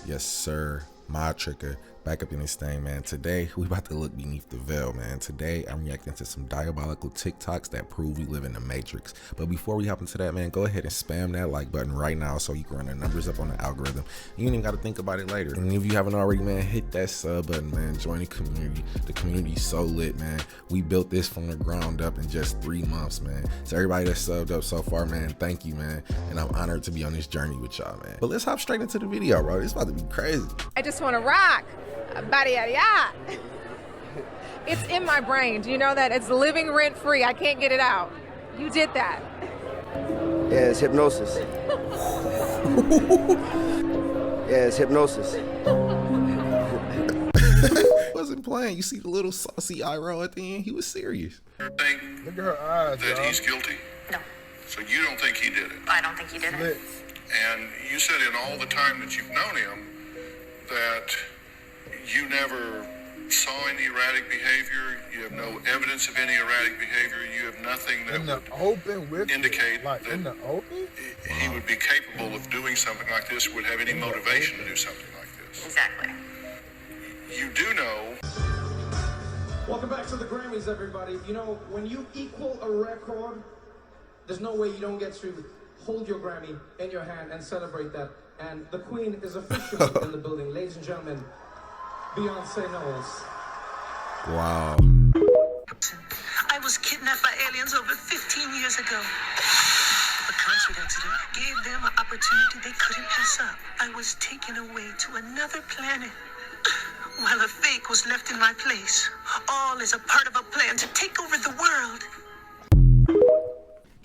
Yes, sir. My trigger. Back up in this thing, man. Today, we about to look beneath the veil, man. Today, I'm reacting to some diabolical TikToks that prove we live in the Matrix. But before we hop into that, man, go ahead and spam that like button right now so you can run the numbers up on the algorithm. You ain't even got to think about it later. And if you haven't already, man, hit that sub button, man. Join the community. The community's so lit, man. We built this from the ground up in just 3 months, man. So everybody that's subbed up so far, man, thank you, man. And I'm honored to be on this journey with y'all, man. But let's hop straight into the video, bro. It's about to be crazy. I just want to rock. It's in my brain. Do you know that? It's living rent free. I can't get it out. You did that. Yeah, it's hypnosis. Yeah, it's hypnosis. Wasn't playing. You see the little saucy eye roll at the end? He was serious. Look at her eyes, that he's guilty? No. So you don't think he did it? I don't think he did it. And you said in all the time that you've known him that you never saw any erratic behavior, you have no evidence of any erratic behavior, you have nothing that would indicate that he would be capable of doing something like this, would have any motivation to do something like this. Exactly. You do know. Welcome back to the Grammys, everybody. You know, when you equal a record, there's no way you don't get to hold your Grammy in your hand and celebrate that. And the Queen is officially in the building. Ladies and gentlemen, Beyonce Knowles. Wow. I was kidnapped by aliens over 15 years ago. The concert incident gave them an opportunity they couldn't pass up. I was taken away to another planet, while a fake was left in my place. All is a part of a plan to take over the world.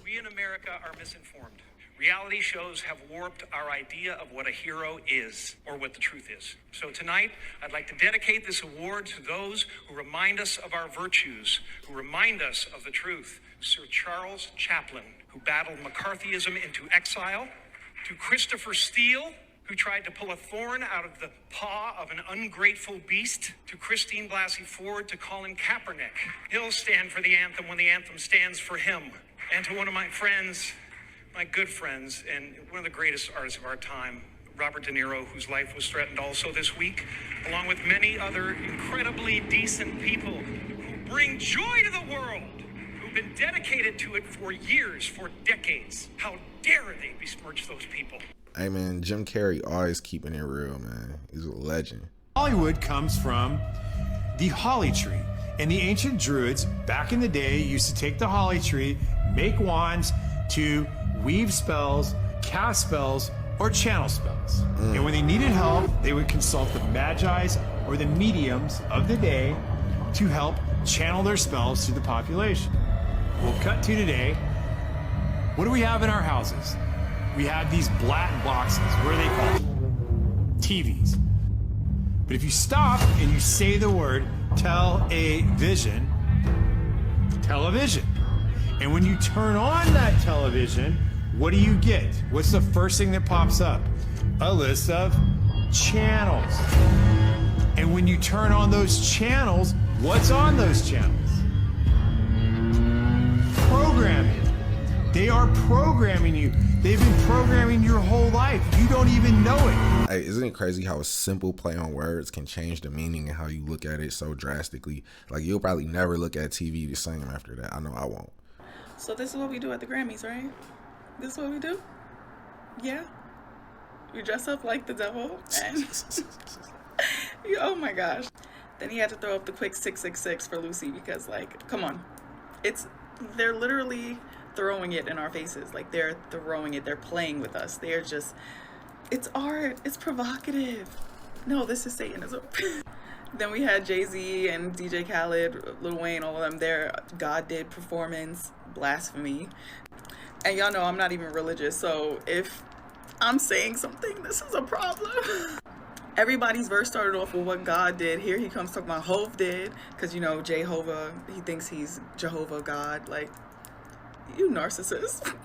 We in America are misinformed. Reality shows have warped our idea of what a hero is, or what the truth is. So tonight, I'd like to dedicate this award to those who remind us of our virtues, who remind us of the truth. Sir Charles Chaplin, who battled McCarthyism into exile, to Christopher Steele, who tried to pull a thorn out of the paw of an ungrateful beast, to Christine Blasey Ford, to Colin Kaepernick. He'll stand for the anthem when the anthem stands for him. And to one of my friends, my good friends, and one of the greatest artists of our time, Robert De Niro, whose life was threatened also this week, along with many other incredibly decent people who bring joy to the world, who've been dedicated to it for years, for decades. How dare they besmirch those people? Hey, man, Jim Carrey always keeping it real, man. He's a legend. Hollywood comes from the holly tree. And the ancient druids, back in the day, used to take the holly tree, make wands to weave spells, cast spells, or channel spells. And when they needed help, they would consult the magi's or the mediums of the day to help channel their spells to the population. We'll cut to today. What do we have in our houses? We have these black boxes. What are they called? TVs. But if you stop and you say the word television, and when you turn on that television, what do you get? What's the first thing that pops up? A list of channels. And when you turn on those channels, what's on those channels? Programming. They are programming you. They've been programming your whole life. You don't even know it. Hey, isn't it crazy how a simple play on words can change the meaning and how you look at it so drastically? Like, you'll probably never look at TV the same after that. I know I won't. So this is what we do at the Grammys, right? This is what we do? Yeah. We dress up like the devil and oh my gosh. Then he had to throw up the quick 666 for Lucy because, like, come on. They're literally throwing it in our faces. Like, they're throwing it. They're playing with us. They're just, it's art. It's provocative. No, this is Satanism. Then we had Jay-Z and DJ Khaled, Lil Wayne, all of them. Their God Did performance, blasphemy. And y'all know I'm not even religious, so if I'm saying something, this is a problem. Everybody's verse started off with what God did. Here he comes talking about Hov did, because, you know, Jehovah, he thinks he's Jehovah God. Like, you narcissist.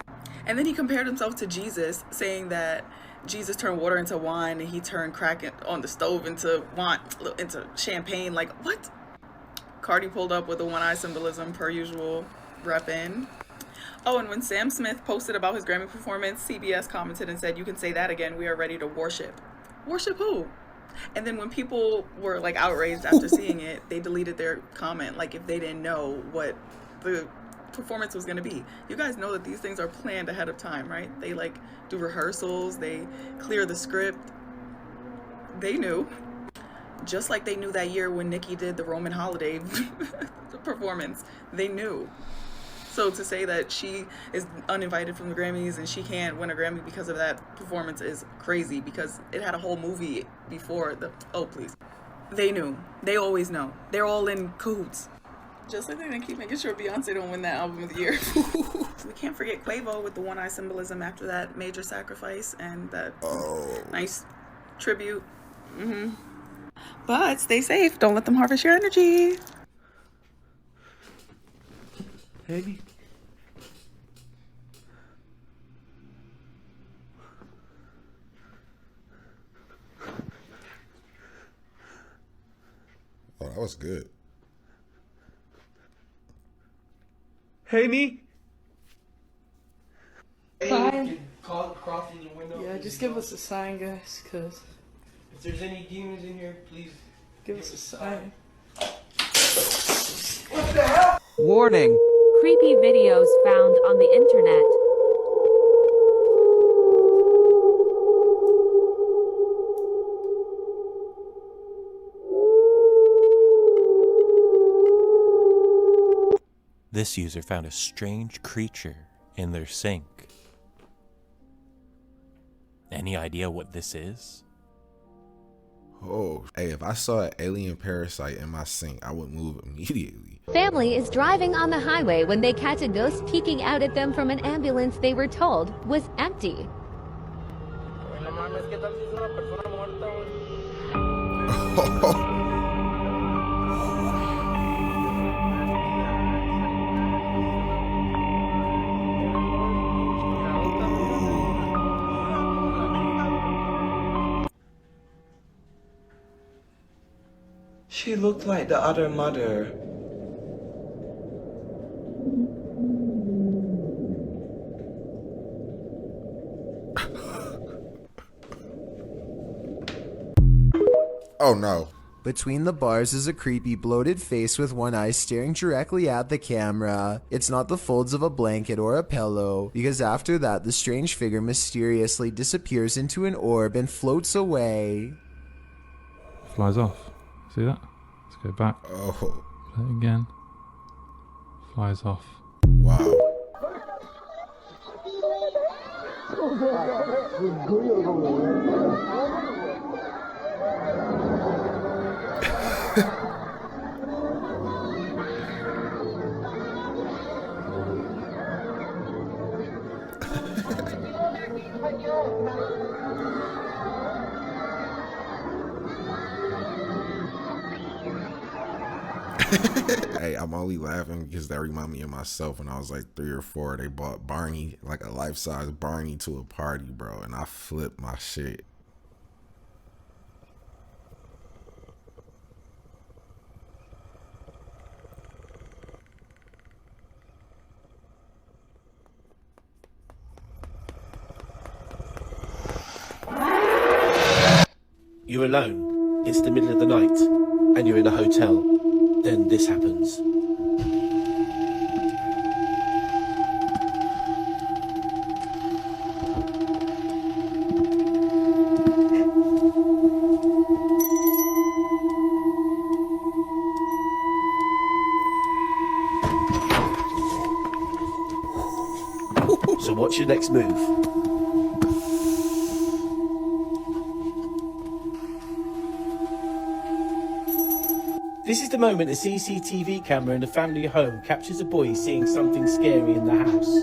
And then he compared himself to Jesus, saying that Jesus turned water into wine and he turned crack on the stove into wine, into champagne. Like, what? Cardi pulled up with the one eye symbolism per usual, reppin'. Oh, and when Sam Smith posted about his Grammy performance, CBS commented and said, "You can say that again. We are ready to worship." Worship who? And then when people were like outraged after seeing it, they deleted their comment, like if they didn't know what the performance was going to be. You guys know that these things are planned ahead of time, right? They like do rehearsals, they clear the script. They knew. Just like they knew that year when Nicki did the Roman holiday performance. They knew. So to say that she is uninvited from the Grammys and she can't win a Grammy because of that performance is crazy, because it had a whole movie before the... Oh, please. They knew. They always know. They're all in cahoots. Just like they're gonna keep making sure Beyonce don't win that album of the year. We can't forget Quavo with the one-eye symbolism after that major sacrifice and that nice tribute. But stay safe. Don't let them harvest your energy. Amy? Oh, that was good. Amy? Fine. Crossing your window. Yeah, just give us a sign, guys, because If there's any demons in here, please give us a sign. Warning. Creepy videos found on the internet. This user found a strange creature in their sink. Any idea what this is? Oh, hey, if I saw an alien parasite in my sink, I would move immediately. Family is driving on the highway when they catch a ghost peeking out at them from an ambulance they were told was empty. She looked like the other mother. Oh no. Between the bars is a creepy bloated face with one eye staring directly at the camera. It's not the folds of a blanket or a pillow, because after that the strange figure mysteriously disappears into an orb and floats away. Flies off. See that? Let's go back. Oh. Play it again. Flies off. Wow. Hey, I'm only laughing because that remind me of myself when I was like 3 or 4. They bought Barney, like a life-size Barney, to a party, bro, and I flipped my shit. You're alone. It's the middle of the night, and you're in a hotel. Then this happens. So what's your next move? This is the moment a CCTV camera in a family home captures a boy seeing something scary in the house.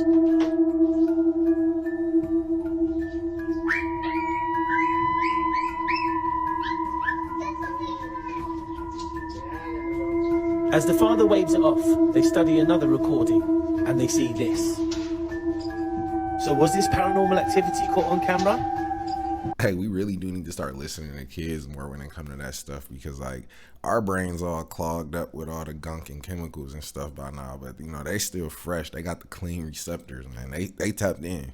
As the father waves it off, they study another recording, and they see this. So was this paranormal activity caught on camera? Hey, we really do need to start listening to kids more when it comes to that stuff, because like our brains all clogged up with all the gunk and chemicals and stuff by now, but you know, they still fresh. They got the clean receptors, man. They tapped in.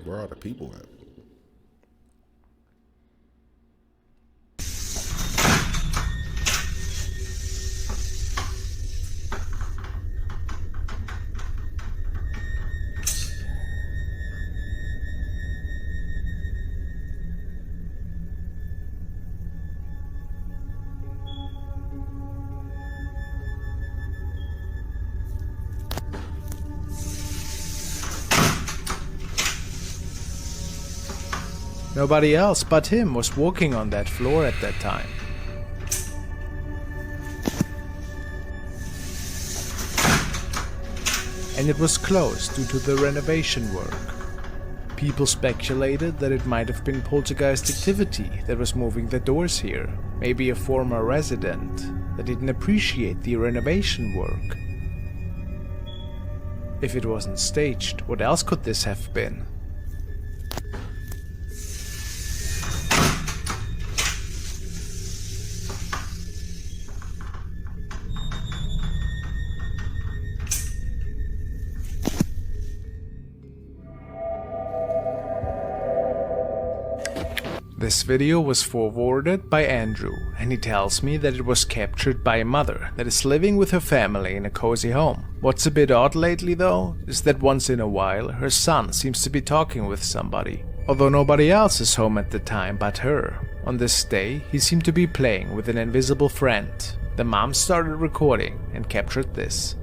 Where are the people at? Nobody else but him was walking on that floor at that time. And it was closed due to the renovation work. People speculated that it might have been poltergeist activity that was moving the doors here. Maybe a former resident that didn't appreciate the renovation work. If it wasn't staged, what else could this have been? This video was forwarded by Andrew, and he tells me that it was captured by a mother that is living with her family in a cozy home. What's a bit odd lately though, is that once in a while her son seems to be talking with somebody. Although nobody else is home at the time but her. On this day, he seemed to be playing with an invisible friend. The mom started recording and captured this.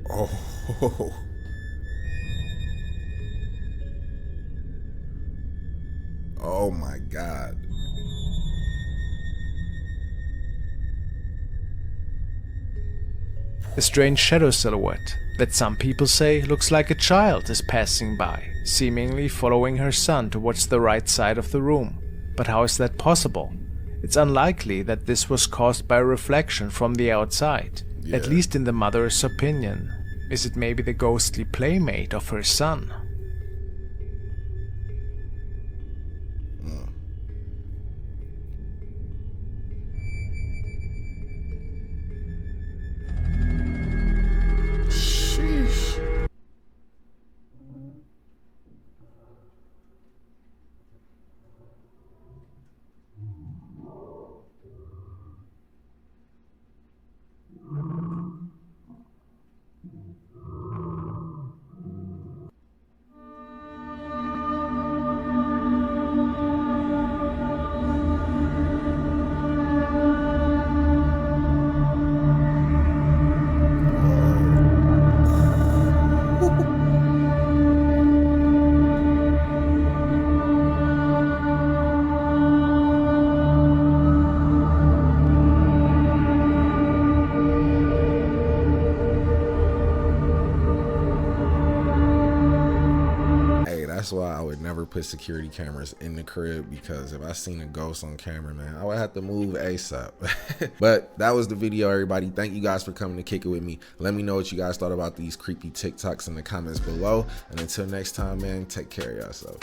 Oh. Oh my God. A strange shadow silhouette that some people say looks like a child is passing by, seemingly following her son towards the right side of the room. But how is that possible? It's unlikely that this was caused by a reflection from the outside, at least in the mother's opinion. Is it maybe the ghostly playmate of her son? Sheesh. That's why I would never put security cameras in the crib, because if I seen a ghost on camera, man, I would have to move ASAP. But that was the video, everybody. Thank you guys for coming to kick it with me. Let me know what you guys thought about these creepy TikToks in the comments below. And until next time, man, take care of yourself.